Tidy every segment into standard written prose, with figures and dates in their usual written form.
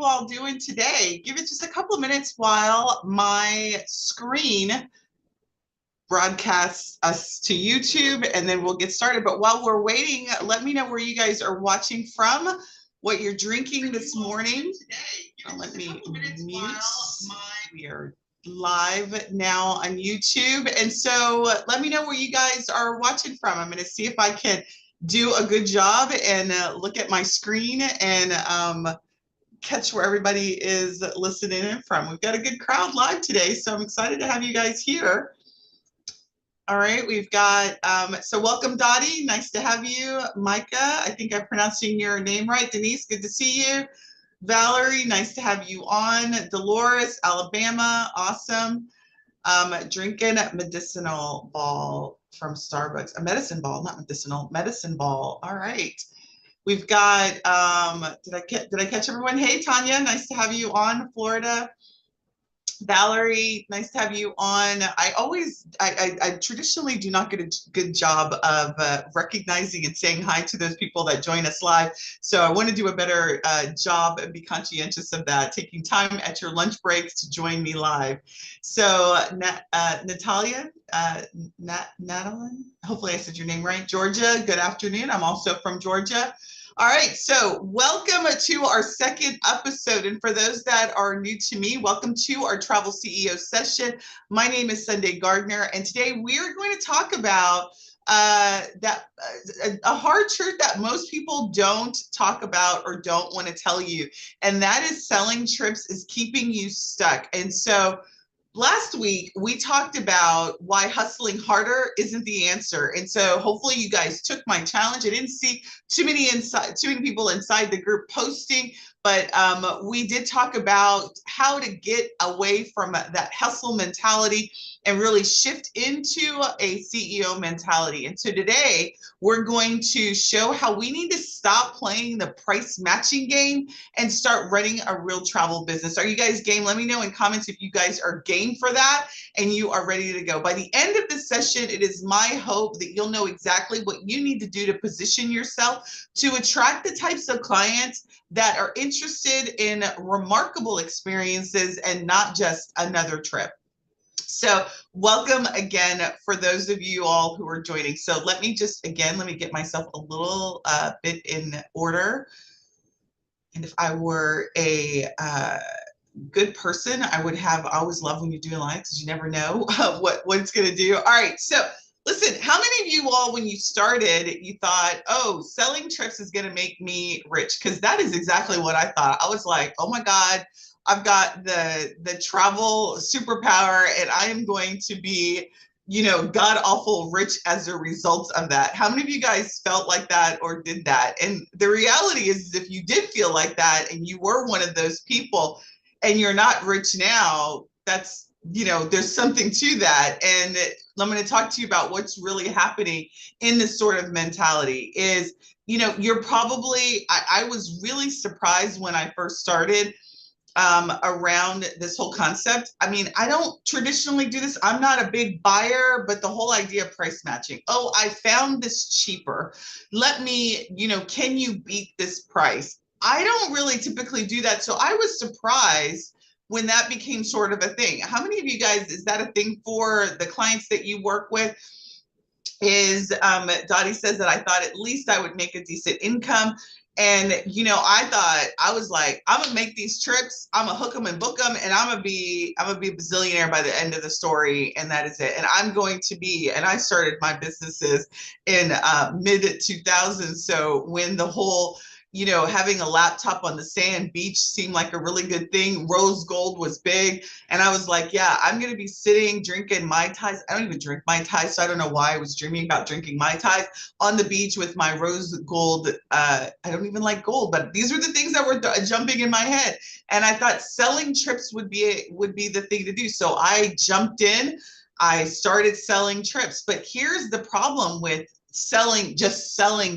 you all doing today? Give it just a couple of minutes while my screen broadcasts us to YouTube, and then we'll get started. But while we're waiting, let me know where you guys are watching from, what you're drinking this morning. Let me mute. We are live now on YouTube. And so let me know where you guys are watching from. I'm going to see if I can do a good job and look at my screen and catch where everybody is listening in from. We've got a good crowd live today, so I'm excited to have you guys here. All right, we've got, so welcome Dottie, nice to have you. Micah, I think I'm pronouncing your name right. Denise, good to see you. Valerie, nice to have you on. Dolores, Alabama, awesome. Drinking medicinal ball from Starbucks. A medicine ball, not medicinal, medicine ball. All right. We've got, did I catch everyone? Hey, Tanya, nice to have you on, Florida. Valerie, nice to have you on. I traditionally do not get a good job of recognizing and saying hi to those people that join us live. So I want to do a better job and be conscientious of that, taking time at your lunch breaks to join me live. So Natalia, Natalie, hopefully I said your name right. Georgia, good afternoon. I'm also from Georgia. All right, so welcome to our second episode. And for those that are new to me, welcome to our Travel CEO session. My name is Sunday Gardner, and today we are going to talk about a hard truth that most people don't talk about or don't want to tell you, and that is selling trips is keeping you stuck. And so last week, we talked about why hustling harder isn't the answer. And so hopefully you guys took my challenge. I didn't see too many people inside the group posting, but we did talk about how to get away from that hustle mentality and really shift into a CEO mentality. And so today we're going to show how we need to stop playing the price matching game and start running a real travel business. Are you guys game? Let me know in comments if you guys are game for that and you are ready to go. By the end of this session, it is my hope that you'll know exactly what you need to do to position yourself to attract the types of clients that are interested in remarkable experiences and not just another trip. So welcome again for those of you all who are joining. So let me get myself a little bit in order. And if I were a good person, I always love when you do live because you never know what it's going to do. All right. So listen, how many of you all, when you started, you thought, oh, selling trips is going to make me rich? Because that is exactly what I thought. I was like, oh my God, I've got the travel superpower and I am going to be, God awful rich as a result of that. How many of you guys felt like that or did that? And the reality is, if you did feel like that and you were one of those people and you're not rich now, that's, there's something to that. And I'm going to talk to you about what's really happening in this sort of mentality is, you're probably, I was really surprised when I first started around this whole concept. I mean, I don't traditionally do this. I'm not a big buyer, but the whole idea of price matching. Oh, I found this cheaper. Let me, can you beat this price? I don't really typically do that. So I was surprised when that became sort of a thing. How many of you guys, is that a thing for the clients that you work with? Is Dottie says that I thought at least I would make a decent income. And, I was like, I'm gonna make these trips, I'm gonna hook them and book them, and I'm gonna be a bazillionaire by the end of the story, and that is it. And I started my businesses in mid 2000s. So when the whole, having a laptop on the sand beach seemed like a really good thing. Rose gold was big. And I was like, yeah, I'm going to be sitting, drinking Mai Tais. I don't even drink Mai Tais, so I don't know why I was dreaming about drinking Mai Tais on the beach with my rose gold. I don't even like gold, but these were the things that were jumping in my head. And I thought selling trips would be the thing to do. So I jumped in. I started selling trips. But here's the problem with selling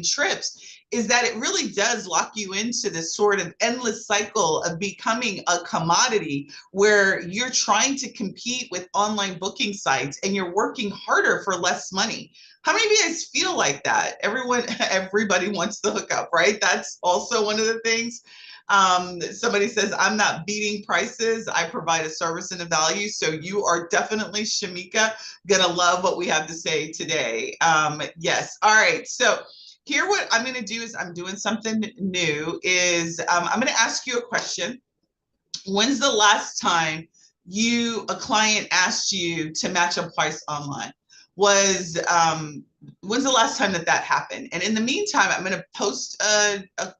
trips is that it really does lock you into this sort of endless cycle of becoming a commodity where you're trying to compete with online booking sites and you're working harder for less money. How many of you guys feel like that? Everybody wants the hookup, right? That's also one of the things. Somebody says, I'm not beating prices. I provide a service and a value. So you are definitely, Shamika, gonna love what we have to say today. Yes. All right. So here, what I'm going to do is I'm doing something new is I'm going to ask you a question. When's the last time a client asked you to match a price online? Was When's the last time that happened? And in the meantime, I'm going to post a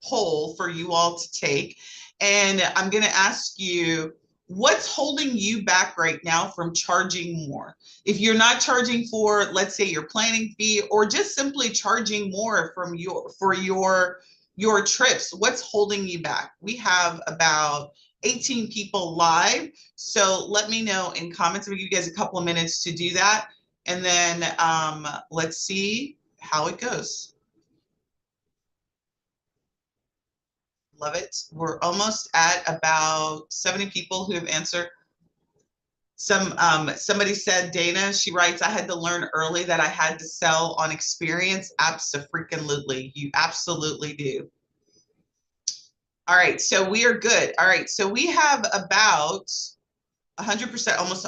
poll for you all to take, and I'm going to ask you, what's holding you back right now from charging more? If you're not charging for, let's say, your planning fee, or just simply charging more from your trips, what's holding you back? We have about 18 people live. So let me know in comments. We'll give you guys a couple of minutes to do that. And then let's see how it goes. Love it. We're almost at about 70 people who have answered. Somebody said, Dana, she writes, I had to learn early that I had to sell on experience. Abso-freaking-lutely. You absolutely do. All right, so we are good. All right, so we have about 100%, almost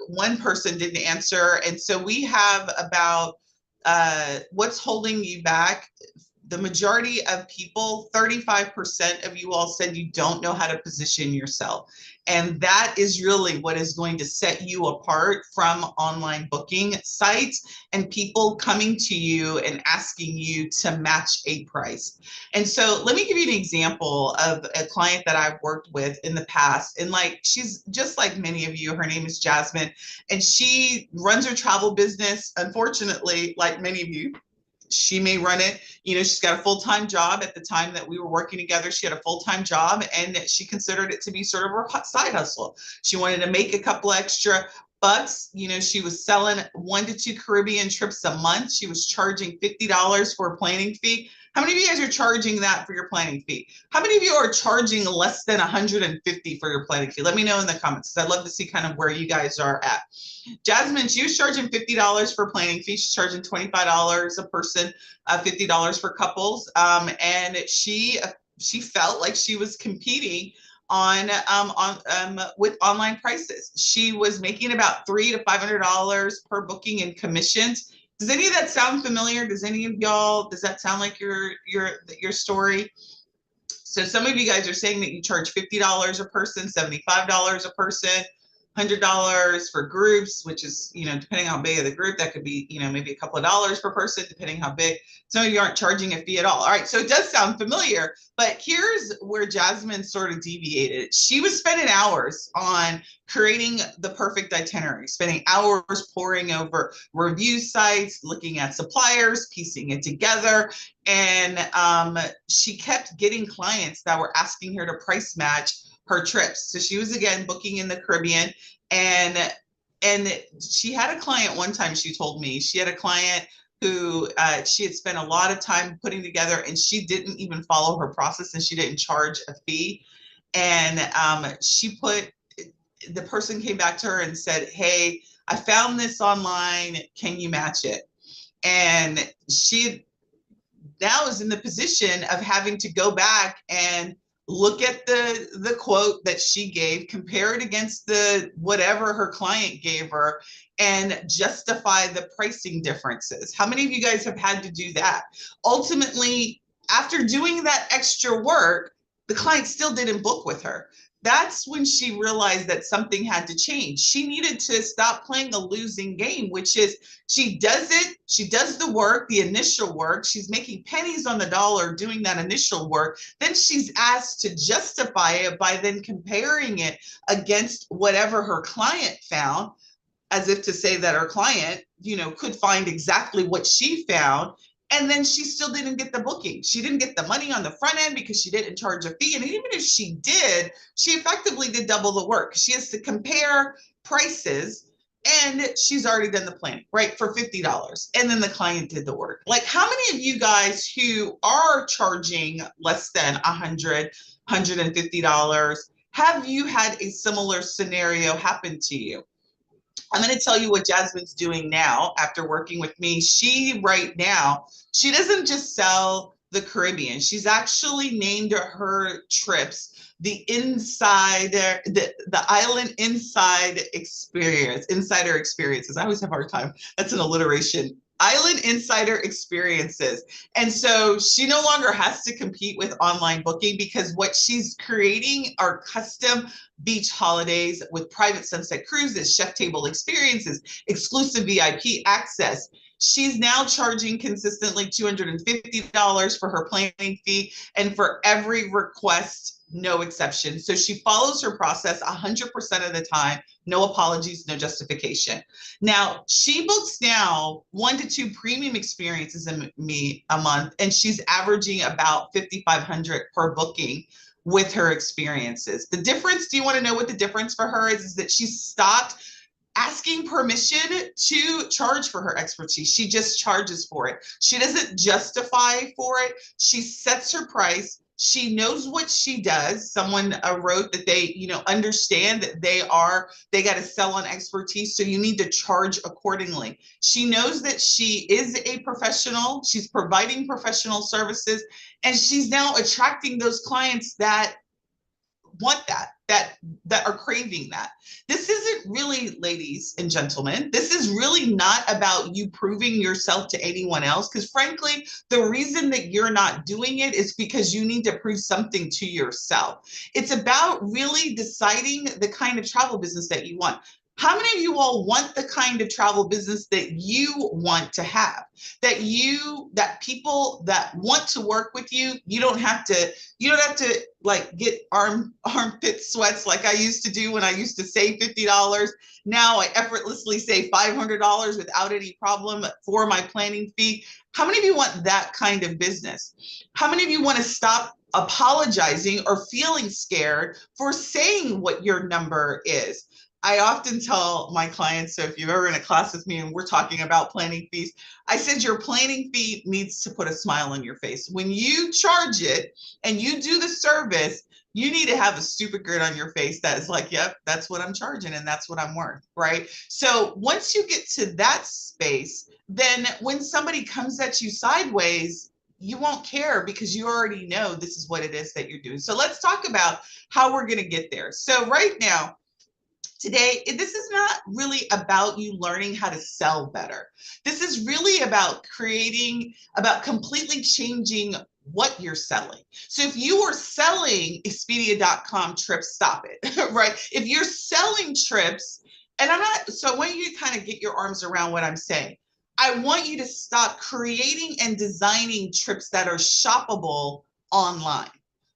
one person didn't answer. And so we have about what's holding you back. The majority of people, 35% of you all said you don't know how to position yourself. And that is really what is going to set you apart from online booking sites and people coming to you and asking you to match a price. And so let me give you an example of a client that I've worked with in the past. And she's just like many of you, her name is Jasmine, and she runs her travel business. Unfortunately, like many of you, she may run it. She's got a full-time job. At the time that we were working together, she had a full-time job, and she considered it to be sort of her side hustle. She wanted to make a couple extra bucks. She was selling 1 to 2 Caribbean trips a month. She was charging $50 for a planning fee. How many of you guys are charging that for your planning fee? How many of you are charging less than $150 for your planning fee? Let me know in the comments, because I'd love to see kind of where you guys are at. Jasmine, she was charging $50 for planning fee. She's charging $25 a person, $50 for couples. And she felt like she was competing with online prices. She was making about $300 to $500 per booking in commissions. Does any of that sound familiar? Does that sound like your story? So some of you guys are saying that you charge $50 a person, $75 a person, $100 for groups, which is, depending on how big of the group, that could be, maybe a couple of dollars per person, depending how big. Some of you aren't charging a fee at all. All right, so it does sound familiar, but here's where Jasmine sort of deviated. She was spending hours on creating the perfect itinerary, spending hours poring over review sites, looking at suppliers, piecing it together. And she kept getting clients that were asking her to price match her trips. So she was, again, booking in the Caribbean, and she had a client one time. She told me she had a client who she had spent a lot of time putting together, and she didn't even follow her process, and she didn't charge a fee. And the person came back to her and said, hey, I found this online. Can you match it? And she now is in the position of having to go back and look at the quote that she gave, compare it against the whatever her client gave her, and justify the pricing differences. How many of you guys have had to do that? Ultimately, after doing that extra work, the client still didn't book with her. That's when she realized that something had to change. She needed to stop playing a losing game, which is she does the work, the initial work. She's making pennies on the dollar doing that initial work. Then she's asked to justify it by then comparing it against whatever her client found, as if to say that her client, could find exactly what she found. And then she still didn't get the booking. She didn't get the money on the front end because she didn't charge a fee. And even if she did, she effectively did double the work. She has to compare prices, and she's already done the planning, right, for $50. And then the client did the work. Like, how many of you guys who are charging less than $100, $150, have you had a similar scenario happen to you? I'm going to tell you what Jasmine's doing now after working with me. Right now, she doesn't just sell the Caribbean. She's actually named her trips the insider, the island inside experience, insider experiences. I always have a hard time. That's an alliteration. Island insider experiences. And so she no longer has to compete with online booking because what she's creating are custom beach holidays with private sunset cruises, chef table experiences, exclusive VIP access. She's now charging consistently $250 for her planning fee, and for every request, no exception. So she follows her process 100% of the time, no apologies, no justification. Now, she books now 1 to 2 premium experiences in me a month, and she's averaging about $5,500 per booking with her experiences. The difference, do you want to know what the difference for her is that she stopped asking permission to charge for her expertise. She just charges for it. She doesn't justify for it. She sets her price. She knows what she does. Someone wrote that they, understand that they got to sell on expertise. So you need to charge accordingly. She knows that she is a professional. She's providing professional services, and she's now attracting those clients that want that are craving that. This isn't really, ladies and gentlemen, this is really not about you proving yourself to anyone else, because frankly, the reason that you're not doing it is because you need to prove something to yourself. It's about really deciding the kind of travel business that you want. How many of you all want the kind of travel business that you want to have? That people that want to work with you, you don't have to like get armpit sweats like I used to do when I used to save $50. Now I effortlessly save $500 without any problem for my planning fee. How many of you want that kind of business? How many of you want to stop apologizing or feeling scared for saying what your number is? I often tell my clients, so if you're ever in a class with me and we're talking about planning fees, I said your planning fee needs to put a smile on your face. When you charge it and you do the service, you need to have a stupid grin on your face that is like, yep, that's what I'm charging and that's what I'm worth, right? So once you get to that space, then when somebody comes at you sideways, you won't care because you already know this is what it is that you're doing. So let's talk about how we're going to get there. So right now, today, this is not really about you learning how to sell better. This is really about about completely changing what you're selling. So if you are selling Expedia.com trips, stop it, right? If you're selling trips, and so I want you to kind of get your arms around what I'm saying. I want you to stop creating and designing trips that are shoppable online.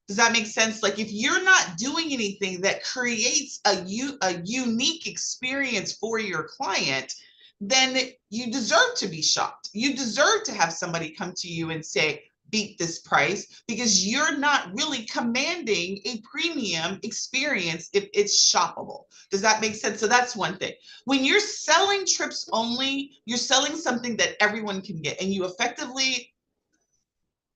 Does that make sense? Like if you're not doing anything that creates a unique experience for your client, then you deserve to be shocked. You deserve to have somebody come to you and say, beat this price, because you're not really commanding a premium experience if it's shoppable. Does that make sense? So that's one thing. When you're selling trips only, you're selling something that everyone can get, and you effectively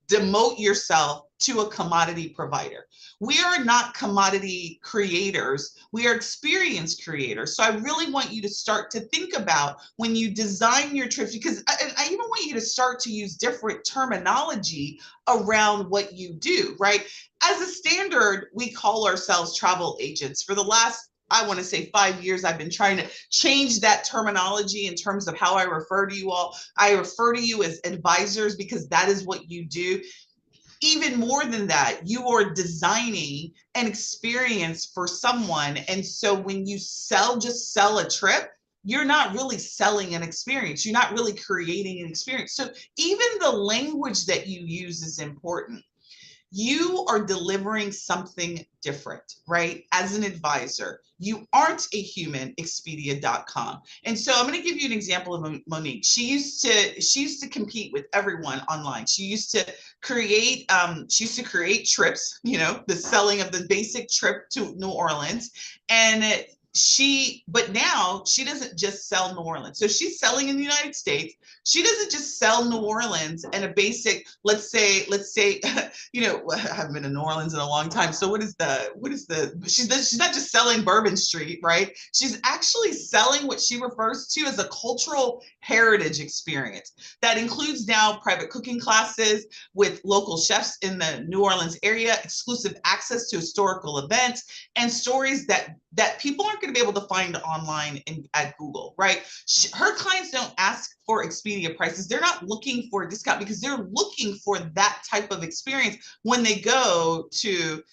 demote yourself to a commodity provider. We are not commodity creators. We are experience creators. So I really want you to start to think about when you design your trips, because I even want you to start to use different terminology around what you do, right? As a standard, we call ourselves travel agents. For the last, I want to say 5 years, I've been trying to change that terminology in terms of how I refer to you all. I refer to you as advisors because that is what you do. Even more than that, you are designing an experience for someone. And so when you just sell a trip, you're not really selling an experience. You're not really creating an experience. So even the language that you use is important. You are delivering something different, right? As an advisor, you aren't a human, Expedia.com. And so I'm going to give you an example of Monique. She used to compete with everyone online. She used to create trips, the selling of the basic trip to New Orleans. And but now she doesn't just sell New Orleans. So she's selling in the United States. She doesn't just sell New Orleans and a basic, let's say, I haven't been to New Orleans in a long time. So she's not just selling Bourbon Street, right? She's actually selling what she refers to as a cultural heritage experience that includes now private cooking classes with local chefs in the New Orleans area, exclusive access to historical events, and stories that people aren't going to be able to find online at Google, right? Her clients don't ask for Expedia prices. They're not looking for a discount because they're looking for that type of experience when they go to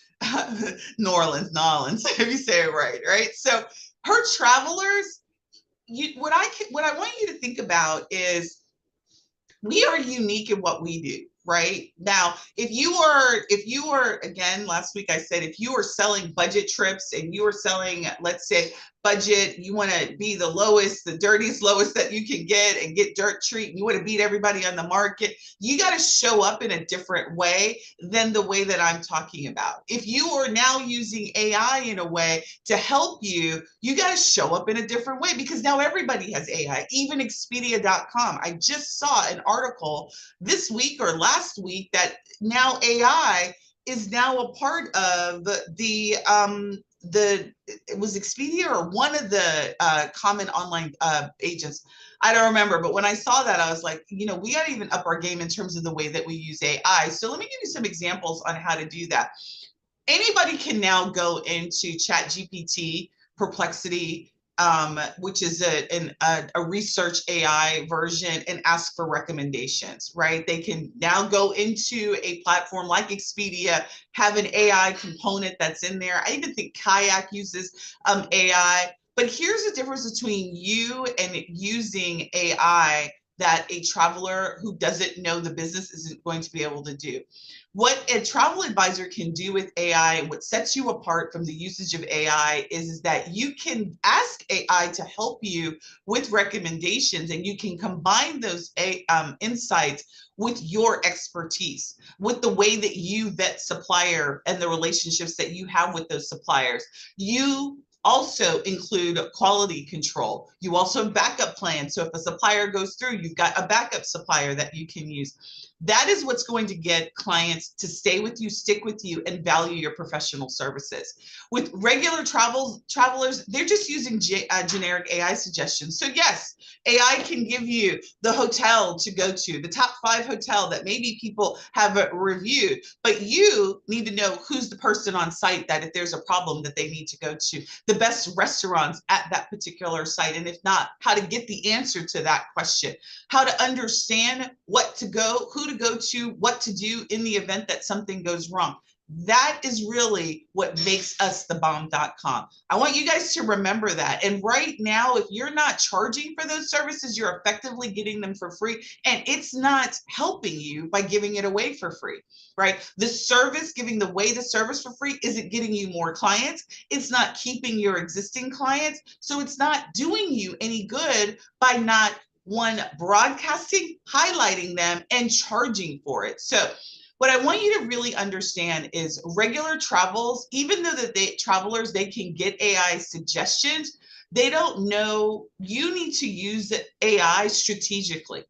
New Orleans, if you say it right, right? So her travelers, what I want you to think about is we are unique in what we do, right? Now, if you are, again, last week I said, if you are selling budget trips and you are selling, let's say, budget, you want to be the lowest, the dirtiest lowest that you can get and get dirt cheap, you want to beat everybody on the market, you got to show up in a different way than the way that I'm talking about. If you are now using AI in a way to help you, you got to show up in a different way because now everybody has AI, even Expedia.com. I just saw an article this week or last week that now AI is now a part of it was Expedia or one of the common online agents. I don't remember, but when I saw that, I was like, we got to even up our game in terms of the way that we use AI. So let me give you some examples on how to do that. Anybody can now go into ChatGPT, Perplexity, which is a research AI version, and ask for recommendations, right? They can now go into a platform like Expedia, have an AI component that's in there. I even think Kayak uses AI. But here's the difference between you and using AI that a traveler who doesn't know the business isn't going to be able to do. What a travel advisor can do with AI, what sets you apart from the usage of AI is that you can ask AI to help you with recommendations, and you can combine those insights with your expertise, with the way that you vet supplier and the relationships that you have with those suppliers. You also include quality control. You also have backup plans. So if a supplier goes through, you've got a backup supplier that you can use. That is what's going to get clients to stay with you, stick with you, and value your professional services. With regular travelers, they're just using generic AI suggestions. So yes, AI can give you the hotel to go to, the top 5 hotel that maybe people have reviewed, but you need to know who's the person on site that if there's a problem that they need to go to, the best restaurants at that particular site, and if not, how to get the answer to that question, how to understand what to go, who to go to, what to do in the event that something goes wrong. That is really what makes us thebomb.com. I want you guys to remember that. And right now, if you're not charging for those services, you're effectively getting them for free. And it's not helping you by giving it away for free, right? The service, giving away the service for free, isn't getting you more clients. It's not keeping your existing clients. So it's not doing you any good by not broadcasting, highlighting them, and charging for it. So what I want you to really understand is regular travels, even though travelers, they can get AI suggestions, they don't know you need to use AI strategically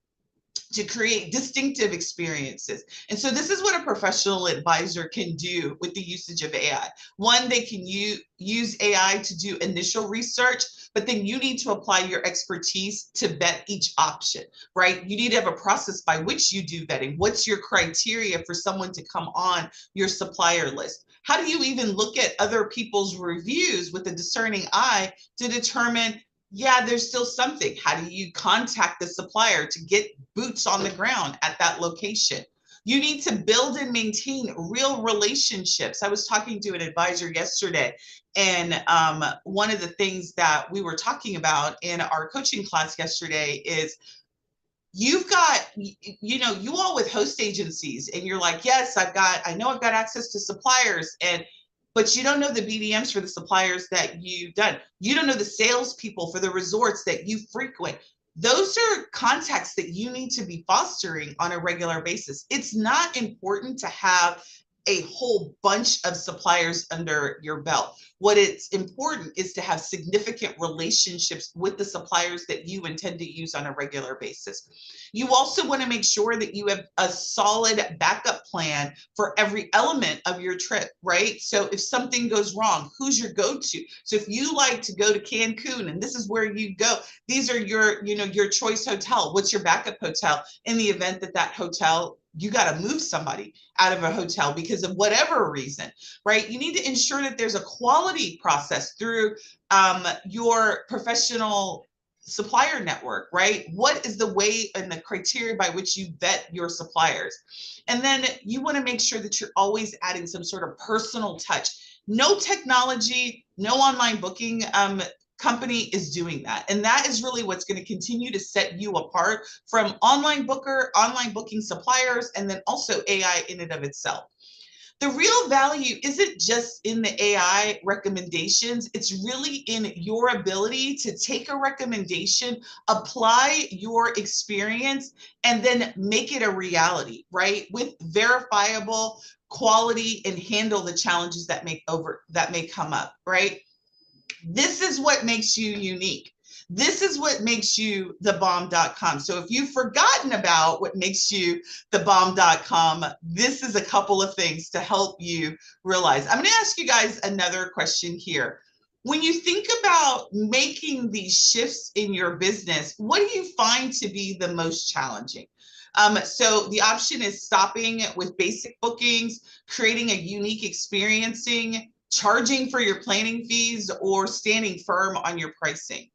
to create distinctive experiences. And so this is what a professional advisor can do with the usage of AI. One, they can use AI to do initial research, but then you need to apply your expertise to vet each option, right? You need to have a process by which you do vetting. What's your criteria for someone to come on your supplier list? How do you even look at other people's reviews with a discerning eye to determine, yeah, there's still something? How do you contact the supplier to get boots on the ground at that location? You need to build and maintain real relationships. I was talking to an advisor yesterday, and one of the things that we were talking about in our coaching class yesterday is you've got, you all with host agencies, and you're like, yes, I know I've got access to suppliers, but you don't know the BDMs for the suppliers that you've done. You don't know the salespeople for the resorts that you frequent. Those are contacts that you need to be fostering on a regular basis. It's not important to have a whole bunch of suppliers under your belt. What it's important is to have significant relationships with the suppliers that you intend to use on a regular basis. You also want to make sure that you have a solid backup plan for every element of your trip, right? So if something goes wrong, who's your go-to? So if you like to go to Cancun and this is where you go, these are your, your choice hotel. What's your backup hotel in the event that that hotel, you got to move somebody out of a hotel because of whatever reason, right? You need to ensure that there's a quality process through your professional supplier network, right? What is the way and the criteria by which you vet your suppliers? And then you want to make sure that you're always adding some sort of personal touch. No technology, no online booking company is doing that. And that is really what's going to continue to set you apart from online booking suppliers, and then also AI in and of itself. The real value isn't just in the AI recommendations. It's really in your ability to take a recommendation, apply your experience, and then make it a reality, right? With verifiable quality, and handle the challenges that may come up, right? This is what makes you unique. This is what makes you the bomb.com. So if you've forgotten about what makes you the bomb.com, this is a couple of things to help you realize. I'm going to ask you guys another question here. When you think about making these shifts in your business, what do you find to be the most challenging? So the option is stopping with basic bookings, creating a unique experiencing, charging for your planning fees, or standing firm on your pricing.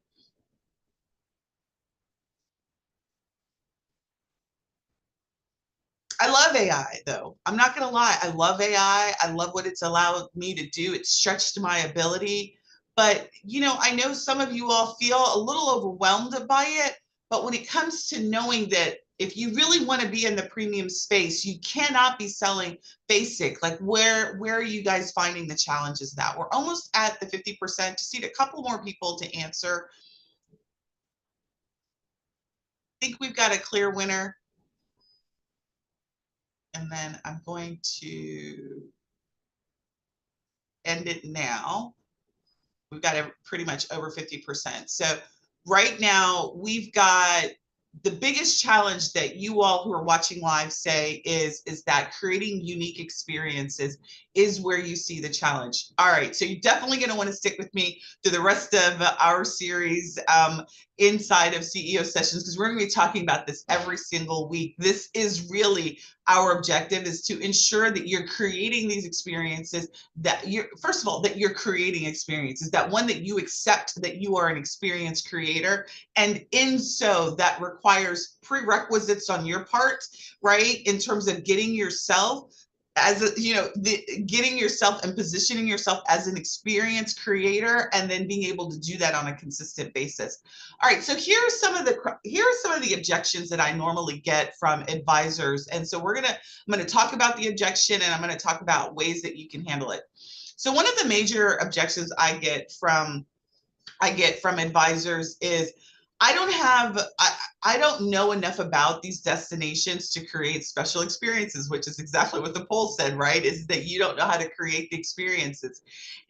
I love AI though. I'm not going to lie. I love AI. I love what it's allowed me to do. It's stretched my ability. But, I know some of you all feel a little overwhelmed by it. But when it comes to knowing that if you really want to be in the premium space, you cannot be selling basic. Like where are you guys finding the challenges now? We're almost at the 50%. Just need a couple more people to answer. I think we've got a clear winner. And then I'm going to end it now. We've got pretty much over 50%. So right now we've got the biggest challenge that you all who are watching live say is that creating unique experiences is where you see the challenge. All right, so you're definitely going to want to stick with me through the rest of our series inside of CEO Sessions, because we're going to be talking about this every single week. This is really our objective, is to ensure that you're creating these experiences, that you're, first of all, that you're creating experiences, that one, that you accept that you are an experience creator. And in so that requires prerequisites on your part, right? In terms of getting yourself as getting yourself and positioning yourself as an experience creator, and then being able to do that on a consistent basis. All right, so here are some of the objections that I normally get from advisors. And so I'm going to talk about the objection, and I'm going to talk about ways that you can handle it. So one of the major objections I get from advisors is, I don't know enough about these destinations to create special experiences, which is exactly what the poll said, right? Is that you don't know how to create the experiences.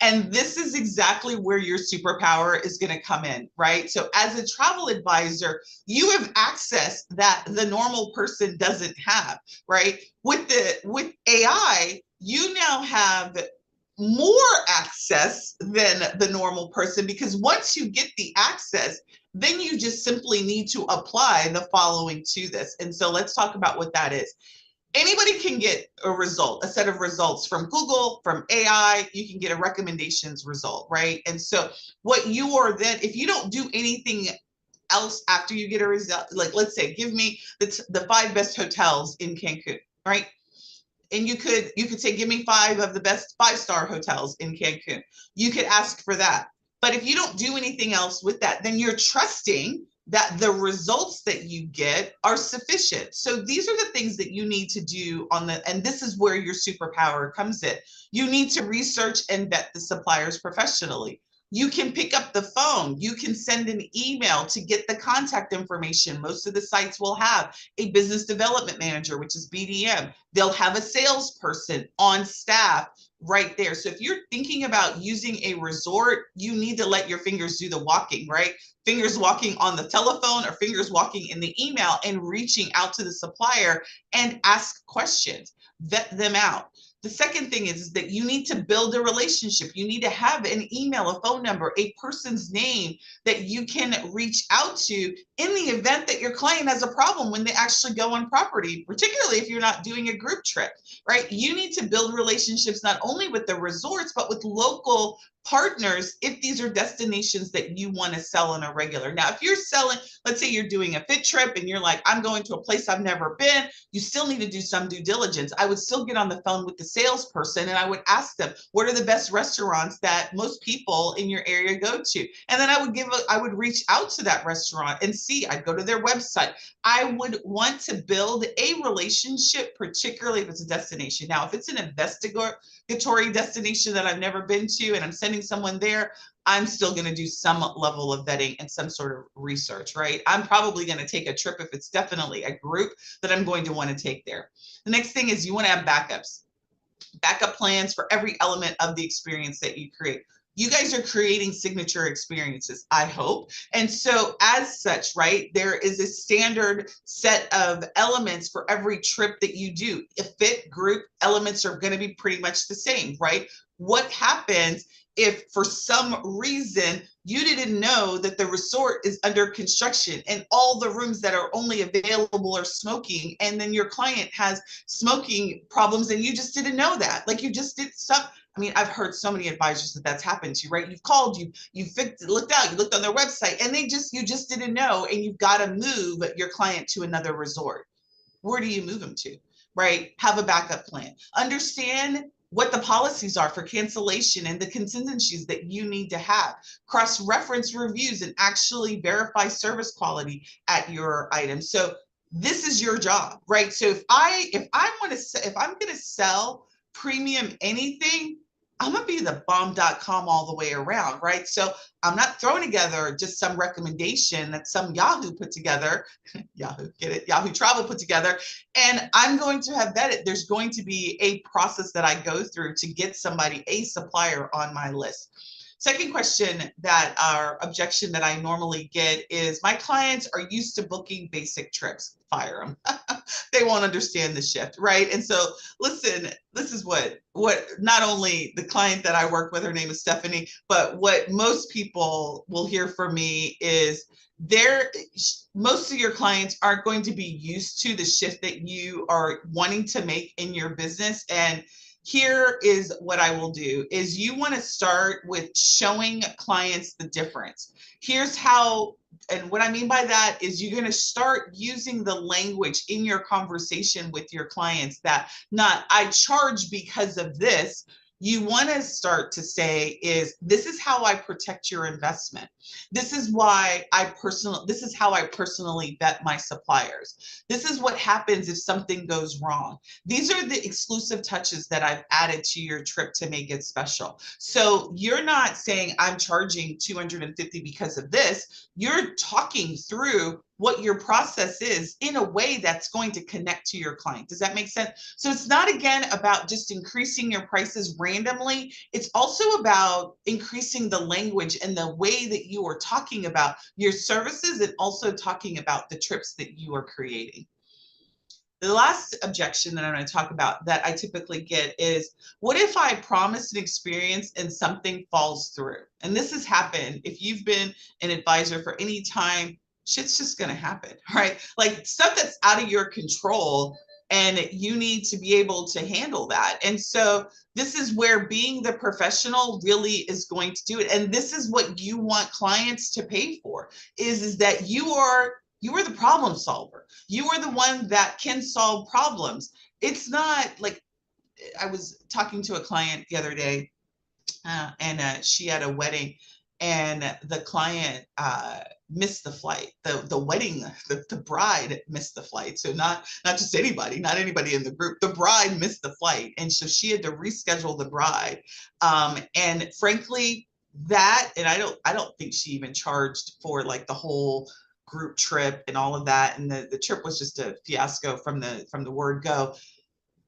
And this is exactly where your superpower is going to come in, right? So as a travel advisor, you have access that the normal person doesn't have, right? With AI, you now have more access than the normal person, because once you get the access, then you just simply need to apply the following to this. And so let's talk about what that is. Anybody can get a set of results from Google, from AI. You can get a recommendations result, right? And so what you are then, if you don't do anything else after you get a result, like let's say, give me the 5 best hotels in Cancun, right? And you could say, give me 5 of the best 5-star hotels in Cancun. You could ask for that. But if you don't do anything else with that, then you're trusting that the results that you get are sufficient. So these are the things that you need to do and this is where your superpower comes in. You need to research and vet the suppliers professionally. You can pick up the phone. You can send an email to get the contact information. Most of the sites will have a business development manager, which is BDM. They'll have a salesperson on staff right there. So if you're thinking about using a resort, you need to let your fingers do the walking, right? Fingers walking on the telephone or fingers walking in the email and reaching out to the supplier and ask questions, vet them out. The second thing is that you need to build a relationship. You need to have an email, a phone number, a person's name that you can reach out to in the event that your client has a problem when they actually go on property, particularly if you're not doing a group trip, right? You need to build relationships not only with the resorts, but with local partners if these are destinations that you want to sell on a regular. Now, if you're selling, let's say you're doing a fit trip and you're like, I'm going to a place I've never been, you still need to do some due diligence. I would still get on the phone with the salesperson and I would ask them, what are the best restaurants that most people in your area go to? And then I would reach out to that restaurant and see, I'd go to their website. I would want to build a relationship, particularly if it's a destination. Now, if it's an investigatory destination that I've never been to and I'm sending someone there, I'm still going to do some level of vetting and some sort of research, right? I'm probably going to take a trip if it's definitely a group that I'm going to want to take there. The next thing is you want to have backup plans for every element of the experience that you create. You guys are creating signature experiences, I hope. And so as such, right, there is a standard set of elements for every trip that you do. A fit group elements are going to be pretty much the same, right? What happens if for some reason you didn't know that the resort is under construction and all the rooms that are only available are smoking, and then your client has smoking problems and you just didn't know that? Like you just did stuff. I mean, I've heard so many advisors that that's happened to, right? You've called, you looked on their website, and you just didn't know, and you've got to move your client to another resort. Where do you move them to, right? Have a backup plan. Understand what the policies are for cancellation and the contingencies that you need to have. Cross-reference reviews and actually verify service quality at your item. So this is your job, right? So if I'm going to sell premium anything, I'm going to be the bomb.com all the way around, right? So I'm not throwing together just some recommendation that some Yahoo put together, Yahoo, get it? Yahoo Travel put together, and I'm going to have vetted. There's going to be a process that I go through to get somebody, a supplier, on my list. Second question objection that I normally get is my clients are used to booking basic trips. Fire them. They won't understand the shift, right? And so listen, this is what not only the client that I work with, her name is Stephanie, but what most people will hear from me is most of your clients aren't going to be used to the shift that you are wanting to make in your business. And here is what I will do is you want to start with showing clients the difference. Here's how, and what I mean by that is you're going to start using the language in your conversation with your clients that not I charge because of this. You want to start to say is this is how I protect your investment. This is how I personally vet my suppliers. This is what happens if something goes wrong. These are the exclusive touches that I've added to your trip to make it special. So you're not saying I'm charging $250 because of this. You're talking through what your process is in a way that's going to connect to your client. Does that make sense? So it's not, again, about just increasing your prices randomly. It's also about increasing the language and the way that you are talking about your services and also talking about the trips that you are creating. The last objection that I'm going to talk about that I typically get is, what if I promise an experience and something falls through? And this has happened. If you've been an advisor for any time, shit's just going to happen, right? Like stuff that's out of your control, and you need to be able to handle that. And so this is where being the professional really is going to do it. And this is what you want clients to pay for, is that you are the problem solver. You are the one that can solve problems. It's not like, I was talking to a client the other day, and she had a wedding, and the client missed the flight. The bride missed the flight. So not just anybody, not anybody in the group. The bride missed the flight, and so she had to reschedule the bride. And frankly, that, and I don't think she even charged for like the whole group trip and all of that. And the trip was just a fiasco from the word go.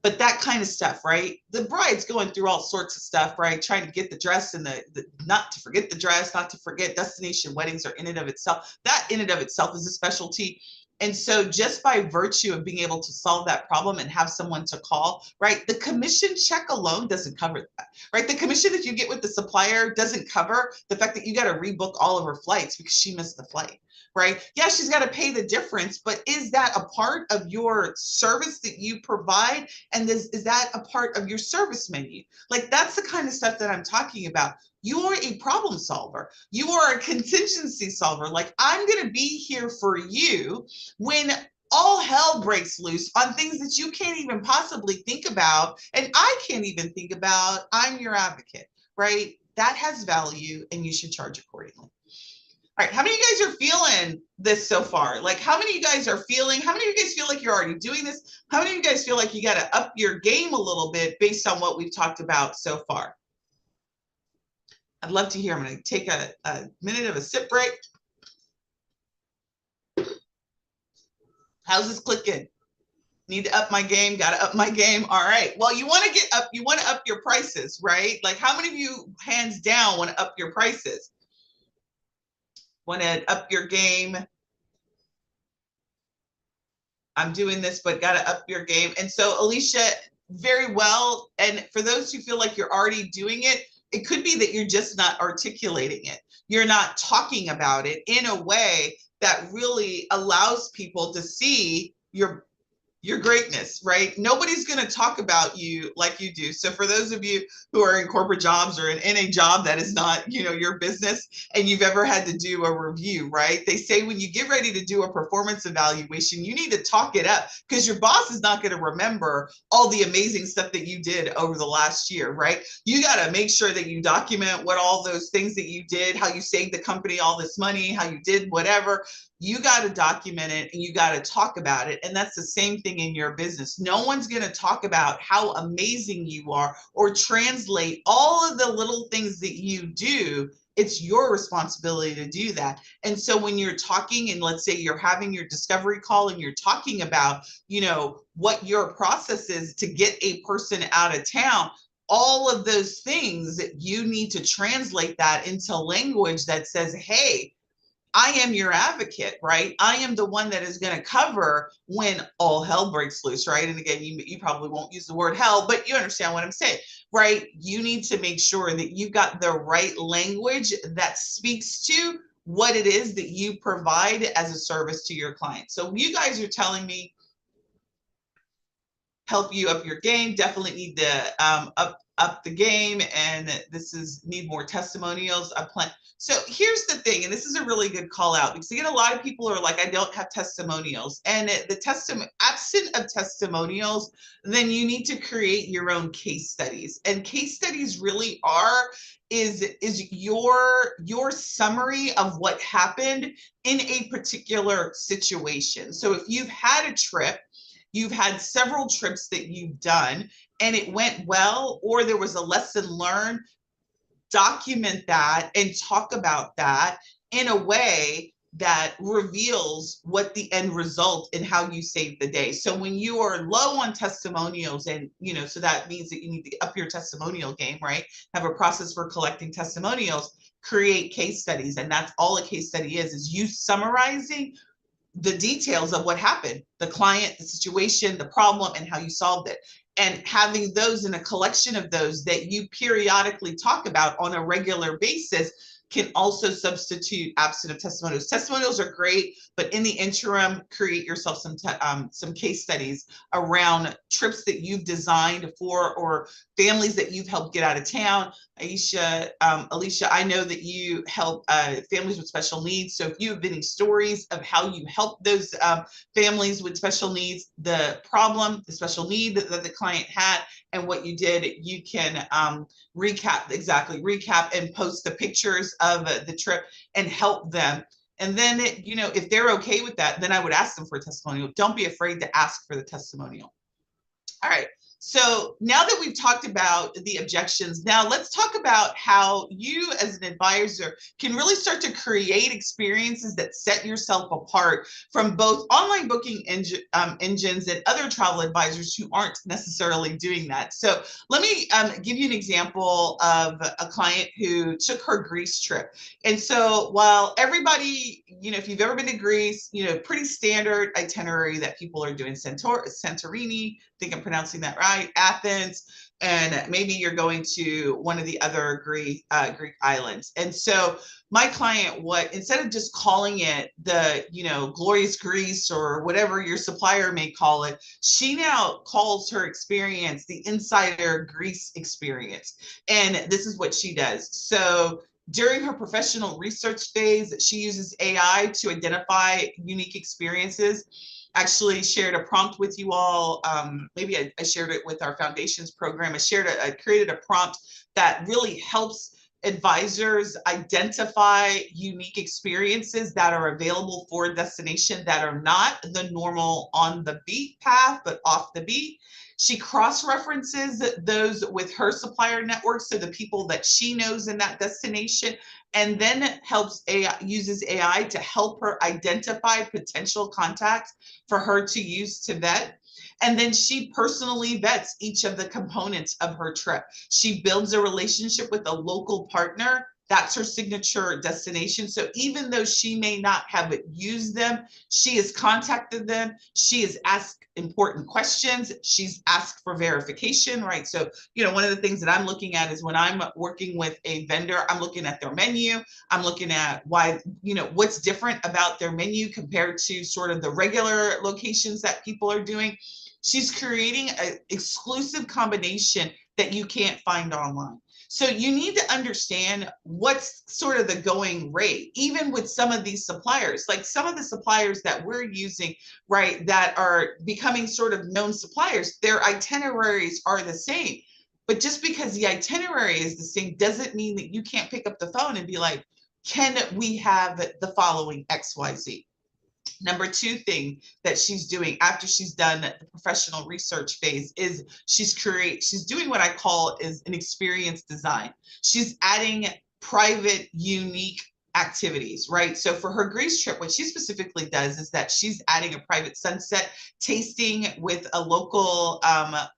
But that kind of stuff, right? The bride's going through all sorts of stuff, right? Trying to get the dress and the not to forget the dress, not to forget destination weddings are in and of itself. That in and of itself is a specialty. And so just by virtue of being able to solve that problem and have someone to call, right? The commission check alone doesn't cover that, right? The commission that you get with the supplier doesn't cover the fact that you got to rebook all of her flights because she missed the flight, right? Yeah, she's got to pay the difference, but is that a part of your service that you provide? And is that a part of your service menu? Like, that's the kind of stuff that I'm talking about. You are a problem solver. You are a contingency solver. Like, I'm going to be here for you when all hell breaks loose on things that you can't even possibly think about. And I can't even think about. I'm your advocate, right? That has value and you should charge accordingly. All right, how many of you guys are feeling this so far? Like, how many of you guys are feeling, how many of you guys feel like you're already doing this? How many of you guys feel like you got to up your game a little bit based on what we've talked about so far? I'd love to hear. I'm going to take a minute of a sip break. How's this clicking? Need to up my game, got to up my game. All right. Well, you want to get up, you want to up your prices, right? Like, how many of you, hands down, want to up your prices? Want to up your game? I'm doing this, but got to up your game. And so, Alicia, very well. And for those who feel like you're already doing it, it could be that you're just not articulating it. You're not talking about it in a way that really allows people to see your greatness, right? Nobody's going to talk about you like you do. So for those of you who are in corporate jobs or in a job that is not, your business, and you've ever had to do a review, right? They say when you get ready to do a performance evaluation, you need to talk it up because your boss is not going to remember all the amazing stuff that you did over the last year, right? You got to make sure that you document what all those things that you did, how you saved the company all this money, how you did whatever. You got to document it and you got to talk about it. And that's the same thing in your business. No one's going to talk about how amazing you are or translate all of the little things that you do. It's your responsibility to do that. And so when you're talking, and let's say you're having your discovery call and you're talking about, what your process is to get a person out of town, all of those things, you need to translate that into language that says, hey, I am your advocate, right? I am the one that is going to cover when all hell breaks loose, right? And again, you probably won't use the word hell, but you understand what I'm saying, right? You need to make sure that you've got the right language that speaks to what it is that you provide as a service to your client. So you guys are telling me help you up your game, definitely need to up the game, and this is need more testimonials. So here's the thing, and this is a really good call out because again, a lot of people are like, I don't have testimonials, and absent of testimonials, then you need to create your own case studies, and case studies really is your summary of what happened in a particular situation. So if you've had a trip, you've had several trips that you've done and it went well, or there was a lesson learned, document that and talk about that in a way that reveals what the end result and how you saved the day. So when you are low on testimonials, and so that means that you need to up your testimonial game, right? Have a process for collecting testimonials, create case studies. And that's all a case study is you summarizing the details of what happened, the client, the situation, the problem, and how you solved it. And having those in a collection of those that you periodically talk about on a regular basis can also substitute absent of testimonials. Testimonials are great, but in the interim, create yourself some case studies around trips that you've designed for or families that you've helped get out of town. Alicia, I know that you help families with special needs. So if you have any stories of how you help those families with special needs, the problem, the special need that the client had, and what you did, you can recap and post the pictures of the trip and help them. And then, if they're okay with that, then I would ask them for a testimonial. Don't be afraid to ask for the testimonial. All right. So now that we've talked about the objections, now let's talk about how you as an advisor can really start to create experiences that set yourself apart from both online booking engines and other travel advisors who aren't necessarily doing that. So let me give you an example of a client who took her Greece trip. And so while everybody, if you've ever been to Greece, pretty standard itinerary that people are doing, Santorini, I think I'm pronouncing that right, Athens, and maybe you're going to one of the other Greek islands. And so my client, instead of just calling it the, glorious Greece or whatever your supplier may call it, she now calls her experience the insider Greece experience. And this is what she does. So during her professional research phase, she uses AI to identify unique experiences. Actually shared a prompt with you all. Maybe I shared it with our foundations program. I created a prompt that really helps advisors identify unique experiences that are available for a destination that are not the normal on the beat path, but off the beat. She cross-references those with her supplier network, so the people that she knows in that destination, and then uses AI to help her identify potential contacts for her to use to vet. And then she personally vets each of the components of her trip. She builds a relationship with a local partner. That's her signature destination. So even though she may not have used them, she has contacted them. She has asked important questions. She's asked for verification, right? So, one of the things that I'm looking at is when I'm working with a vendor, I'm looking at their menu. I'm looking at what's different about their menu compared to sort of the regular locations that people are doing. She's creating an exclusive combination that you can't find online. So you need to understand what's sort of the going rate, even with some of these suppliers, like some of the suppliers that we're using, right, that are becoming sort of known suppliers, their itineraries are the same. But just because the itinerary is the same doesn't mean that you can't pick up the phone and be like, can we have the following XYZ? Number two thing that she's doing after she's done the professional research phase is she's doing what I call is an experience design. She's adding private, unique activities, right? So for her Greece trip, what she specifically does is that she's adding a private sunset tasting with a local, I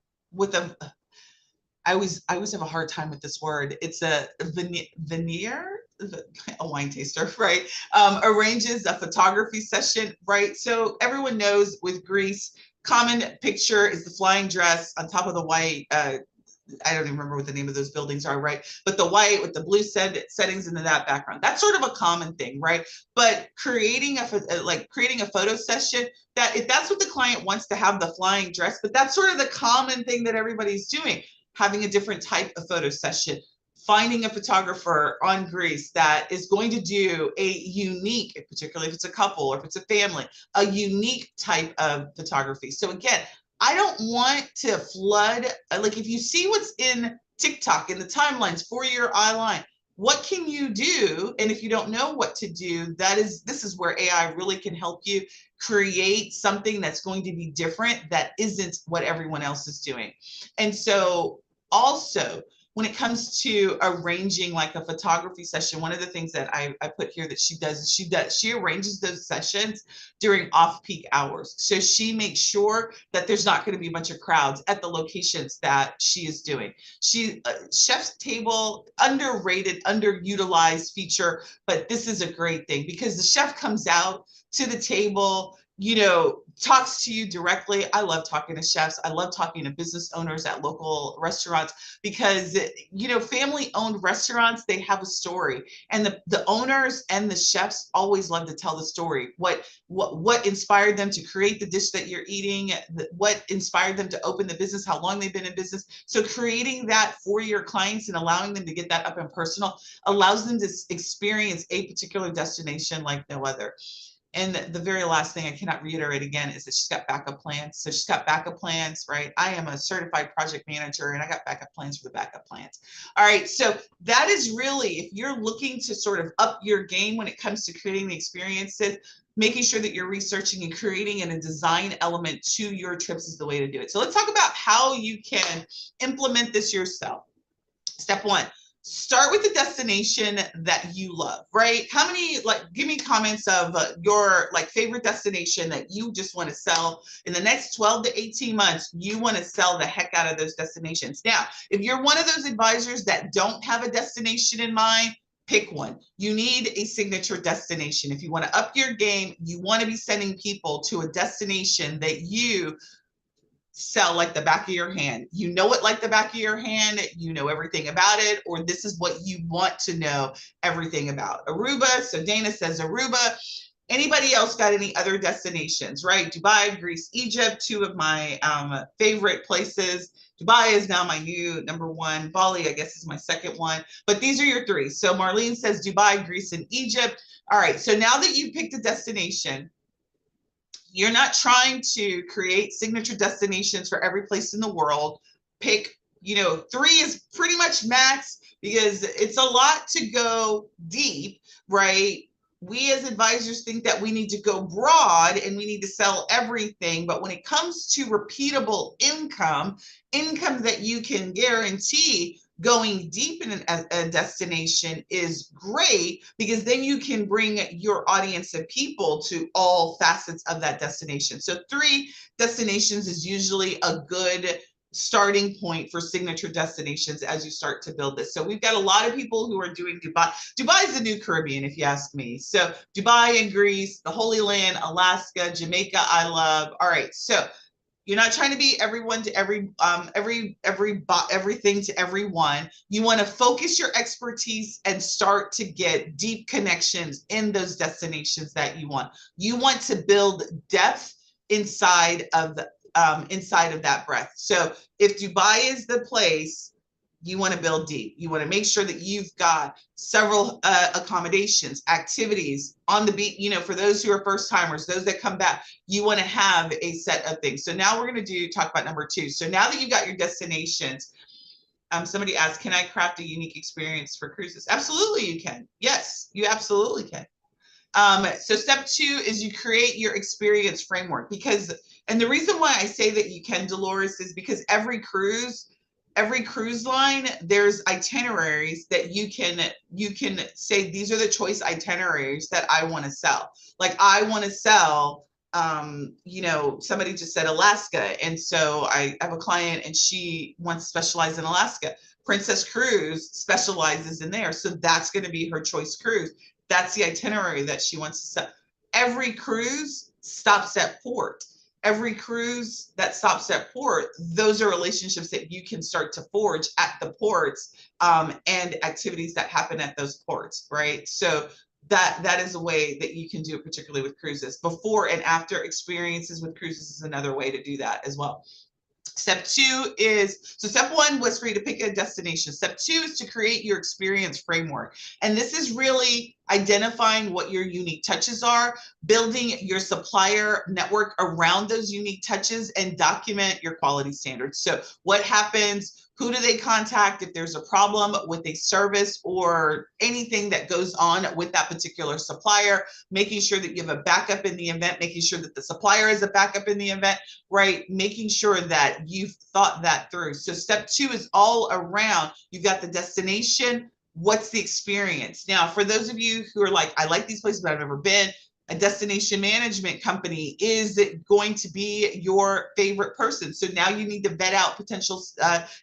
always have a hard time with this word. It's a veneer, a wine taster, right? Arranges a photography session, right? So everyone knows with Greece, common picture is the flying dress on top of the white. I don't even remember what the name of those buildings are, right? But the white with the blue settings into that background, that's sort of a common thing, right? But creating a photo session, that if that's what the client wants to have, the flying dress, but that's sort of the common thing that everybody's doing, having a different type of photo session, finding a photographer on Greece that is going to do a unique, particularly if it's a couple or if it's a family, a unique type of photography. So again, I don't want to flood, like if you see what's in TikTok in the timelines for your eyeline, what can you do? And if you don't know what to do, this is where AI really can help you create something that's going to be different, that isn't what everyone else is doing. And so also, when it comes to arranging like a photography session, one of the things that I put here that she does is she arranges those sessions during off-peak hours. So she makes sure that there's not going to be a bunch of crowds at the locations that she is doing. Chef's table, underrated, underutilized feature, but this is a great thing because the chef comes out to the table, talks to you directly. I love talking to chefs. I love talking to business owners at local restaurants because, family-owned restaurants, they have a story. And the owners and the chefs always love to tell the story. What inspired them to create the dish that you're eating, what inspired them to open the business, how long they've been in business. So creating that for your clients and allowing them to get that up and personal allows them to experience a particular destination like no other. And the very last thing I cannot reiterate again is that she's got backup plans. So she's got backup plans, right? I am a certified project manager and I got backup plans for the backup plans. All right. So that is really, if you're looking to sort of up your game when it comes to creating the experiences, making sure that you're researching and creating a design element to your trips is the way to do it. So let's talk about how you can implement this yourself. Step one, start with the destination that you love, right? How many, like, give me comments of your like favorite destination that you just want to sell in the next 12 to 18 months. You want to sell the heck out of those destinations. Now, if you're one of those advisors that don't have a destination in mind, pick one. You need a signature destination. If you want to up your game, you want to be sending people to a destination that you sell like the back of your hand. You know it like the back of your hand. You know everything about it, or this is what you want to know everything about. Aruba. So Dana says Aruba. Anybody else got any other destinations, right? Dubai, Greece, Egypt, two of my favorite places. Dubai is now my new number one. Bali, I guess, is my second one. But these are your three. So Marlene says Dubai, Greece, and Egypt. All right. So now that you've picked a destination, you're not trying to create signature destinations for every place in the world. Pick, three is pretty much max because it's a lot to go deep, right? We as advisors think that we need to go broad and we need to sell everything. But when it comes to repeatable income that you can guarantee, going deep in a destination is great because then you can bring your audience of people to all facets of that destination. So 3 destinations is usually a good starting point for signature destinations as you start to build this. So we've got a lot of people who are doing Dubai. Dubai is the new Caribbean, if you ask me. So Dubai and Greece, the Holy Land, Alaska, Jamaica, I love. All right, so you're not trying to be everyone to everything to everyone. You want to focus your expertise and start to get deep connections in those destinations that you want. You want to build depth inside of that breadth. So if Dubai is the place, you want to build deep. You want to make sure that you've got several accommodations, activities on the beach. For those who are first timers, those that come back, you want to have a set of things. So now we're going to talk about number 2. So now that you've got your destinations, somebody asked, can I craft a unique experience for cruises? Absolutely, you can. Yes, you absolutely can. So step 2 is you create your experience framework and the reason why I say that you can, Dolores, is because every cruise line, there's itineraries that you can say, these are the choice itineraries that I want to sell. Like I want to sell, somebody just said Alaska. And so I have a client and she wants to specialize in Alaska. Princess Cruise specializes in there. So that's going to be her choice cruise. That's the itinerary that she wants to sell. Every cruise stops at port. Every cruise that stops at port, those are relationships that you can start to forge at the ports, and activities that happen at those ports, right? So that is a way that you can do it, particularly with cruises. Before and after experiences with cruises is another way to do that as well. Step 2 is, so step 1 was for you to pick a destination. Step 2 is to create your experience framework. And this is really identifying what your unique touches are, building your supplier network around those unique touches, and document your quality standards. So what happens? Who do they contact if there's a problem with a service or anything that goes on with that particular supplier? Making sure that you have a backup in the event, making sure that the supplier is a backup in the event, right? Making sure that you've thought that through. So step 2 is all around, you've got the destination, what's the experience? Now, for those of you who are like, I like these places, but I've never been, a destination management company is going to be your favorite person. So now you need to vet out potential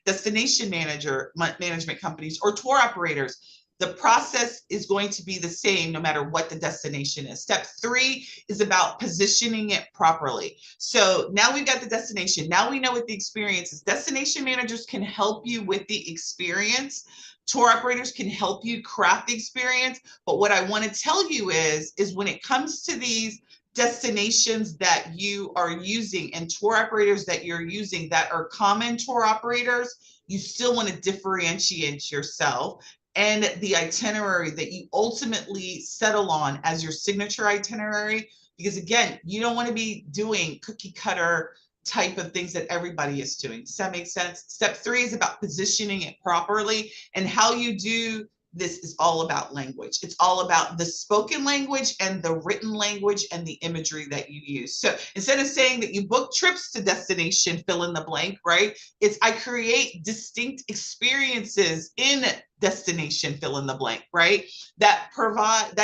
destination management companies or tour operators. The process is going to be the same no matter what the destination is. Step 3 is about positioning it properly. So now we've got the destination. Now we know what the experience is. Destination managers can help you with the experience. Tour operators can help you craft the experience. But what I want to tell you is when it comes to these destinations that you are using and tour operators that you're using that are common tour operators, you still want to differentiate yourself and the itinerary that you ultimately settle on as your signature itinerary. Because again, you don't want to be doing cookie cutter type of things that everybody is doing. Does that make sense? Step 3 is about positioning it properly, and how you do this is all about language. It's all about the spoken language and the written language and the imagery that you use. So instead of saying that you book trips to destination, fill in the blank, right? It's I create distinct experiences in destination, fill in the blank, right? That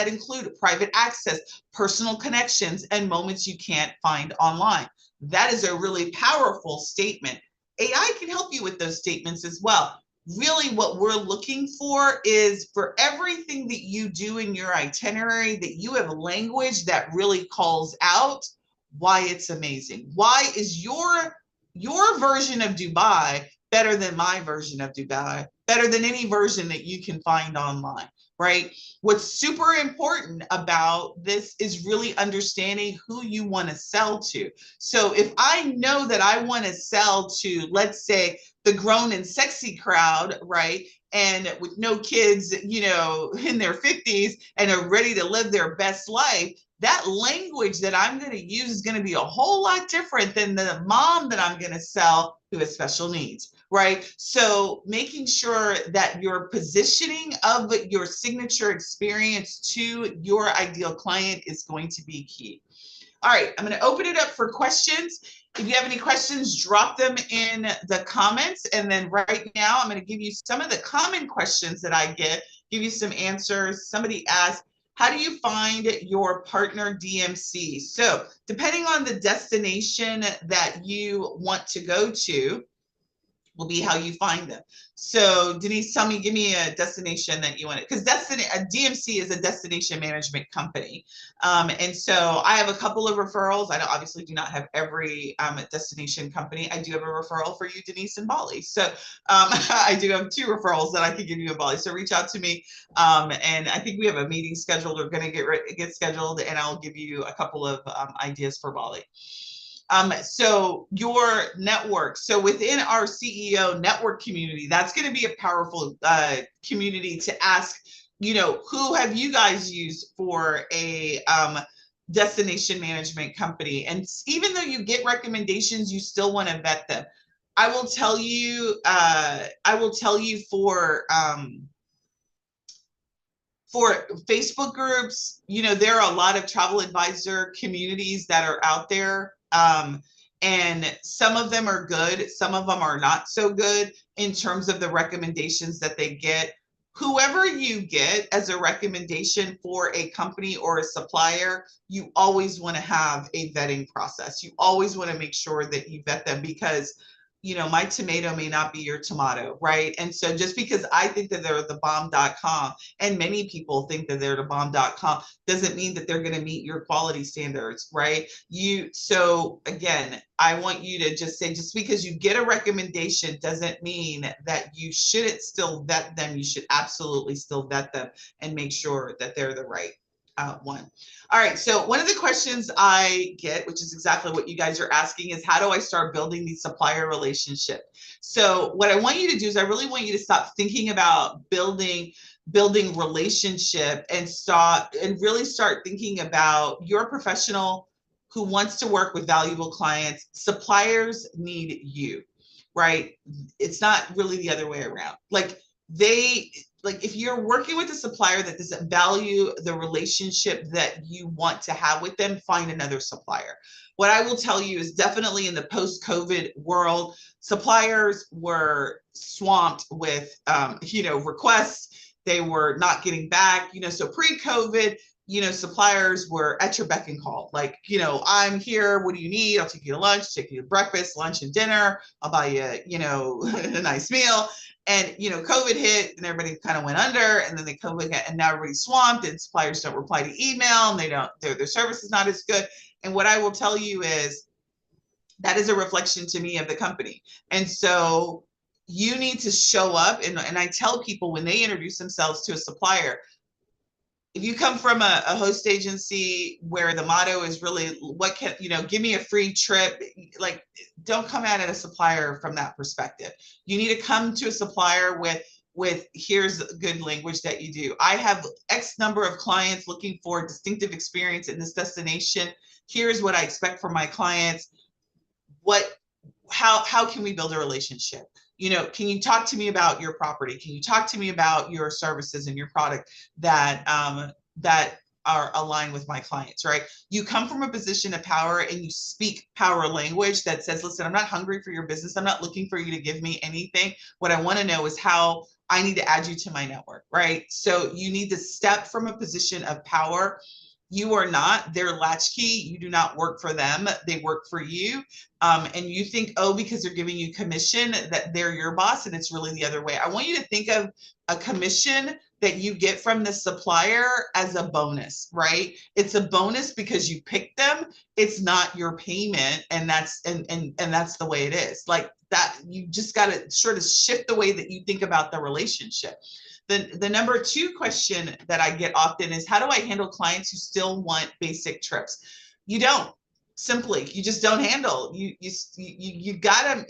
include private access, personal connections, and moments you can't find online. That is a really powerful statement. AI can help you with those statements as well. Really what we're looking for is for everything that you do in your itinerary, that you have language that really calls out why it's amazing. Why is your version of Dubai better than my version of Dubai, better than any version that you can find online, right? What's super important about this is really understanding who you want to sell to. So if I know that I want to sell to, let's say, the grown and sexy crowd, right? And with no kids, in their 50s and are ready to live their best life, that language that I'm going to use is going to be a whole lot different than the mom that I'm going to sell who has special needs, right? So making sure that your positioning of your signature experience to your ideal client is going to be key. All right, I'm going to open it up for questions. If you have any questions, drop them in the comments. And then right now, I'm going to give you some of the common questions that I get, give you some answers. Somebody asked, how do you find your partner DMC? So depending on the destination that you want to go to, will be how you find them. So Denise, give me a destination that you want it, because a DMC is a destination management company. And so I have a couple of referrals. I obviously do not have every destination company. I do have a referral for you, Denise, in Bali. So I do have 2 referrals that I can give you in Bali. So reach out to me. And I think we have a meeting scheduled. We're going to get scheduled, and I'll give you a couple of ideas for Bali. So your network. So within our CEO network community, that's going to be a powerful community to ask, who have you guys used for a destination management company? And even though you get recommendations, you still want to vet them. I will tell you for Facebook groups, there are a lot of travel advisor communities that are out there. And some of them are good. Some of them are not so good in terms of the recommendations that they get. Whoever you get as a recommendation for a company or a supplier, you always want to have a vetting process. You always want to make sure that you vet them, because my tomato may not be your tomato, right? And so just because I think that they're the bomb.com, and many people think that they're the bomb.com, doesn't mean that they're going to meet your quality standards, right? So again, I want you to just say, just because you get a recommendation doesn't mean that you shouldn't still vet them. You should absolutely still vet them and make sure that they're the right one. All right, so one of the questions I get, which is exactly what you guys are asking, is how do I start building these supplier relationship? So what I want you to do is I really want you to stop thinking about building relationship and really start thinking about your professional who wants to work with valuable clients. Suppliers need you, right? It's not really the other way around. If you're working with a supplier that doesn't value the relationship that you want to have with them, find another supplier. What I will tell you is definitely in the post-COVID world, suppliers were swamped with, requests. They were not getting back, so pre-COVID, suppliers were at your beck and call. I'm here. What do you need? I'll take you to lunch, take you to breakfast, lunch and dinner. I'll buy you, a nice meal. And, COVID hit and everybody kind of went under, and then and now everybody's swamped and suppliers don't reply to email, and their service is not as good. And what I will tell you is that is a reflection to me of the company. And so you need to show up. And I tell people when they introduce themselves to a supplier, if you come from a host agency where the motto is really, give me a free trip, don't come at a supplier from that perspective. You need to come to a supplier with here's good language that you do. I have X number of clients looking for distinctive experience in this destination. Here's what I expect from my clients. How can we build a relationship? can you talk to me about your property? Can you talk to me about your services and your product that are aligned with my clients, right? You come from a position of power and you speak power language that says, listen, I'm not hungry for your business. I'm not looking for you to give me anything. What I want to know is how I need to add you to my network, right? So you need to step from a position of power. You are not their latchkey. You do not work for them. They work for you. And you think, oh, because they're giving you commission, that they're your boss, and it's really the other way. I want you to think of a commission that you get from the supplier as a bonus, right? It's a bonus because you picked them. It's not your payment, and that's the way it is. Like that, you just got to sort of shift the way that you think about the relationship. The number two question that I get often is, how do I handle clients who still want basic trips? You don't. Simply, you just don't handle. You gotta.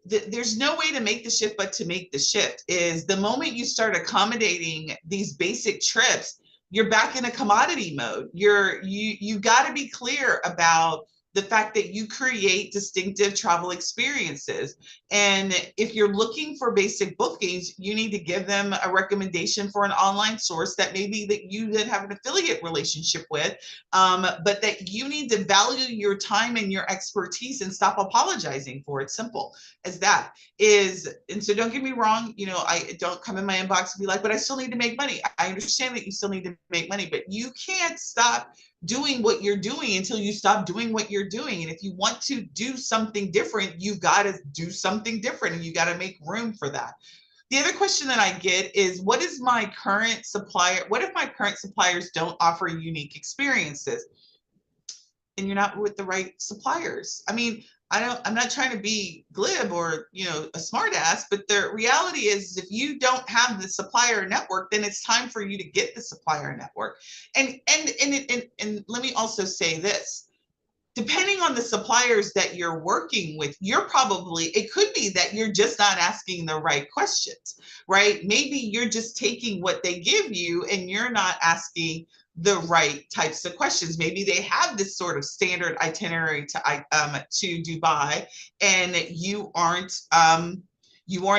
There's no way to make the shift but to make the shift. Is the moment you start accommodating these basic trips, you're back in a commodity mode. You got to be clear about the fact that you create distinctive travel experiences. And if you're looking for basic bookings, you need to give them a recommendation for an online source that maybe that you then have an affiliate relationship with, but that you need to value your time and your expertise and stop apologizing for it. Simple as that is. And so don't get me wrong, I don't come in my inbox and be like, but I still need to make money. I understand that you still need to make money, but you can't stop doing what you're doing until you stop doing what you're doing. And if you want to do something different, you've got to do something different, and you got to make room for that. The other question that I get is, what is my current supplier? What if my current suppliers don't offer unique experiences? And you're not with the right suppliers. I mean, I'm not trying to be glib or, a smart ass, but the reality is if you don't have the supplier network, then it's time for you to get the supplier network. And let me also say this. Depending on the suppliers that you're working with, it could be that you're just not asking the right questions, right? Maybe you're just taking what they give you and you're not asking the right types of questions. Maybe they have this sort of standard itinerary to Dubai, and you aren't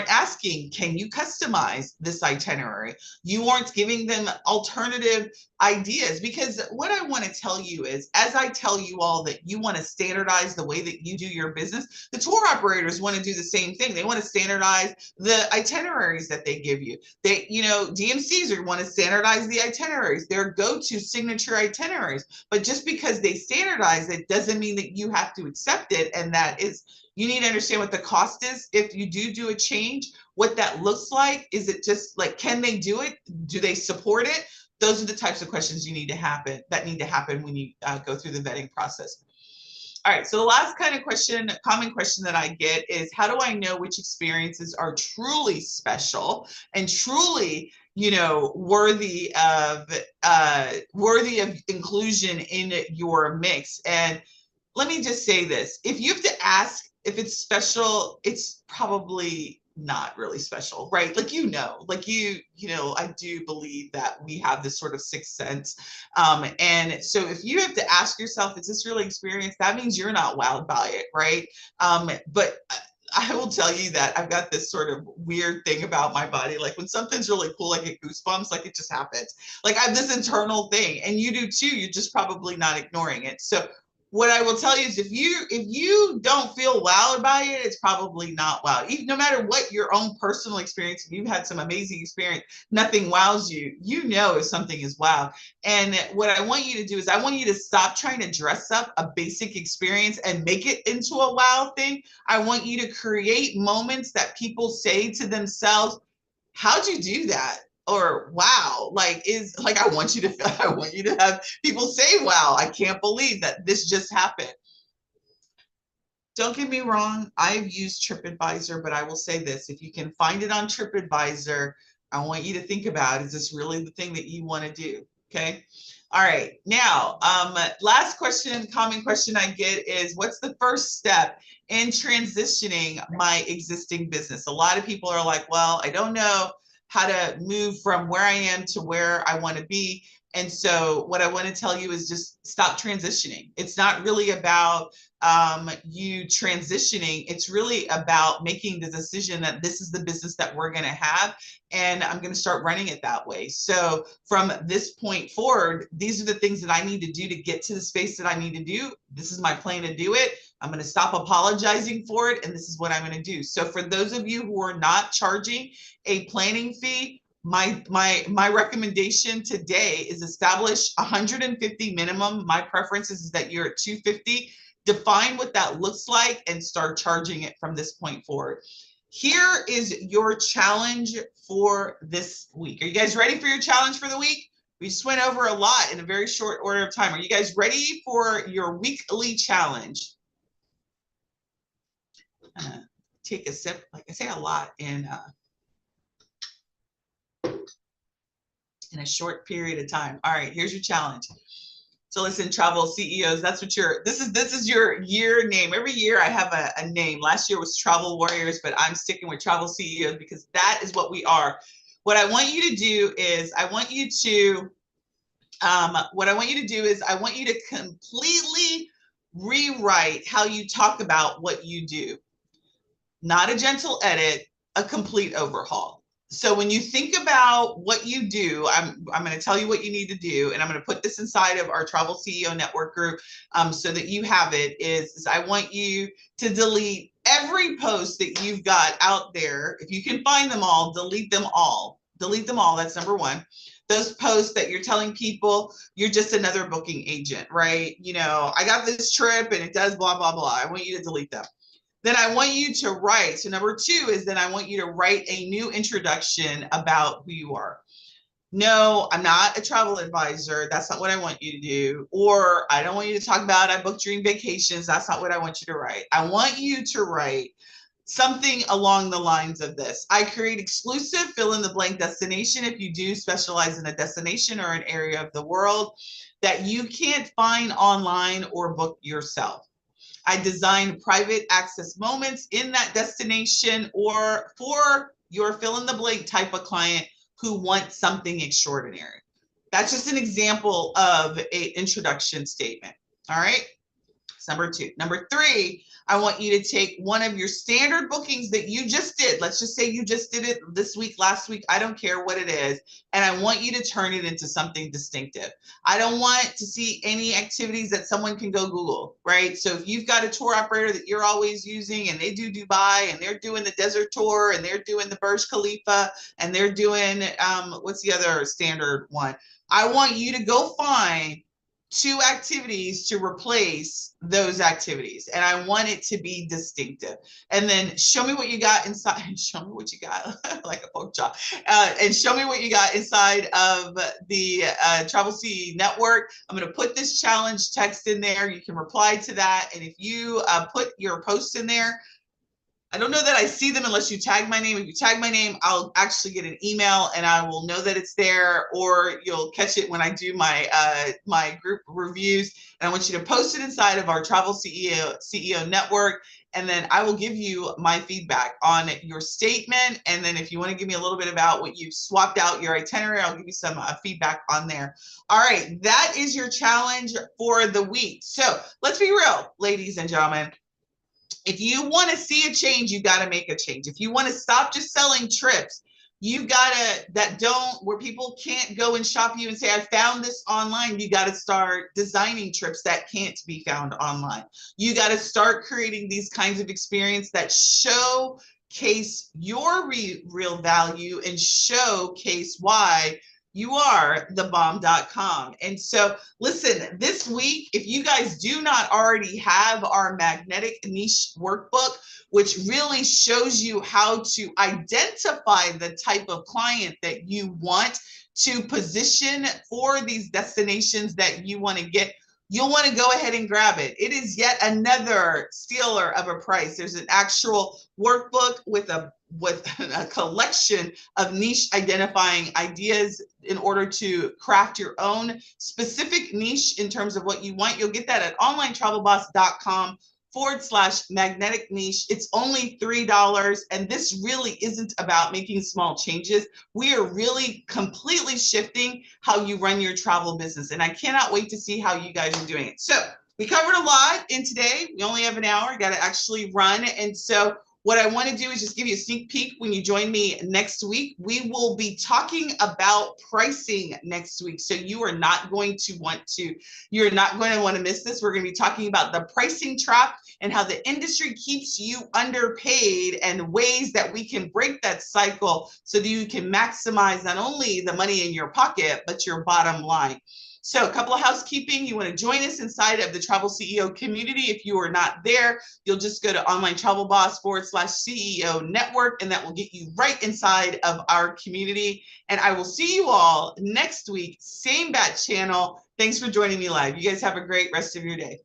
asking, can you customize this itinerary? You aren't giving them alternative ideas, because what I want to tell you is, as I tell you all that you want to standardize the way that you do your business, the tour operators want to do the same thing. They want to standardize the itineraries that they give you. DMCs want to standardize the itineraries, their go-to signature itineraries. But just because they standardize it doesn't mean that you have to accept it. And you need to understand what the cost is if you do a change, what that looks like. Is it just like, can they do it? Do they support it? Those are the types of questions need to happen when you go through the vetting process. All right, so the last common question that I get is, how do I know which experiences are truly special and truly, worthy of inclusion in your mix? And let me just say this. If you have to ask if it's special, it's probably not really special, right? Like, I do believe that we have this sort of sixth sense. And so if you have to ask yourself, is this really experienced? That means you're not wowed by it, right? But I will tell you that I've got this sort of weird thing about my body. Like when something's really cool, I get goosebumps, like it just happens. Like I have this internal thing, and you do too. You're just probably not ignoring it. So what I will tell you is, if you don't feel wowed by it, it's probably not wow. No matter what your own personal experience, if you've had some amazing experience, nothing wows you, if something is wow. And what I want you to do is, I want you to stop trying to dress up a basic experience and make it into a wow thing. I want you to create moments that people say to themselves, how'd you do that? Or wow, I want you to have people say, wow, I can't believe that this just happened. Don't get me wrong, I've used TripAdvisor, but I will say this: if you can find it on TripAdvisor, I want you to think about, is this really the thing that you want to do? Okay. All right. Now, last question, common question I get is, what's the first step in transitioning my existing business? A lot of people are like, well, I don't know how to move from where I am to where I want to be. And so what I want to tell you is, just stop transitioning. It's not really about you transitioning, it's really about making the decision that this is the business that we're going to have, and I'm going to start running it that way. So from this point forward, these are the things that I need to do to get to the space that I need to do. This is my plan to do it. I'm going to stop apologizing for it, and this is what I'm going to do. So for those of you who are not charging a planning fee, my recommendation today is establish 150 minimum. My preference is that you're at 250. Define what that looks like and start charging it from this point forward. Here is your challenge for this week. Are you guys ready for your challenge for the week? We just went over a lot in a very short order of time. Are you guys ready for your weekly challenge? Take a sip, like I say a lot in a short period of time. All right, here's your challenge. So listen, travel CEOs, that's what this is your year name. Every year I have a name. Last year was Travel Warriors, but I'm sticking with Travel CEOs because that is what we are. What I want you to do is I want you to completely rewrite how you talk about what you do. Not a gentle edit, a complete overhaul. So when you think about what you do, I'm going to tell you what you need to do, and I'm going to put this inside of our Travel CEO Network group so that you have it, is I want you to delete every post that you've got out there. If you can find them all, delete them all. Delete them all. That's number one. Those posts that you're telling people you're just another booking agent, right? You know, I got this trip and it does blah, blah, blah. I want you to delete them. Then I want you to write. So number two is then I want you to write a new introduction about who you are. No, I'm not a travel advisor. That's not what I want you to do. Or I don't want you to talk about I booked dream vacations. That's not what I want you to write. I want you to write something along the lines of this. I create exclusive fill in the blank destination if you do specialize in a destination or an area of the world that you can't find online or book yourself. I design private access moments in that destination or for your fill in the blank type of client who wants something extraordinary. That's just an example of an introduction statement. All right. That's number two. Number three, I want you to take one of your standard bookings that you just did. Let's just say you just did it this week, last week. I don't care what it is. And I want you to turn it into something distinctive. I don't want to see any activities that someone can go Google, right? So if you've got a tour operator that you're always using and they do Dubai and they're doing the desert tour and they're doing the Burj Khalifa and they're doing, what's the other standard one? I want you to go find 2 activities to replace those activities. And I want it to be distinctive. And then show me what you got inside. Show me what you got, like a pork chop. And show me what you got inside of the Travel CE Network. I'm going to put this challenge text in there. You can reply to that. And if you put your post in there, I don't know that I see them unless you tag my name. If you tag my name, I'll actually get an email and I will know that it's there, or you'll catch it when I do my my group reviews. And I want you to post it inside of our Travel CEO Network. And then I will give you my feedback on your statement. And then if you want to give me a little bit about what you've swapped out your itinerary, I'll give you some feedback on there. All right, that is your challenge for the week. So let's be real, ladies and gentlemen. If you want to see a change, you got to make a change. If you want to stop just selling trips, you've got to, where people can't go and shop you and say, I found this online. You got to start designing trips that can't be found online. You got to start creating these kinds of experience that showcase your real value and showcase why you are thebomb.com. And so listen, this week, if you guys do not already have our magnetic niche workbook, which really shows you how to identify the type of client that you want to position for these destinations that you want to get, you'll want to go ahead and grab it. It is yet another stealer of a price. There's an actual workbook with a collection of niche identifying ideas in order to craft your own specific niche in terms of what you want. You'll get that at onlinetravelboss.com/magnetic niche. It's only $3. And this really isn't about making small changes. We are really completely shifting how you run your travel business. And I cannot wait to see how you guys are doing it. So we covered a lot in today. We only have an hour, got to actually run. And so what I want to do is just give you a sneak peek when you join me next week. We will be talking about pricing next week. So you're not going to want to miss this. We're going to be talking about the pricing trap and how the industry keeps you underpaid and ways that we can break that cycle so that you can maximize not only the money in your pocket, but your bottom line. So a couple of housekeeping, you want to join us inside of the Travel CEO community. If you are not there, you'll just go to onlinetravelboss.com/CEO network, and that will get you right inside of our community. And I will see you all next week, same bat channel. Thanks for joining me live. You guys have a great rest of your day.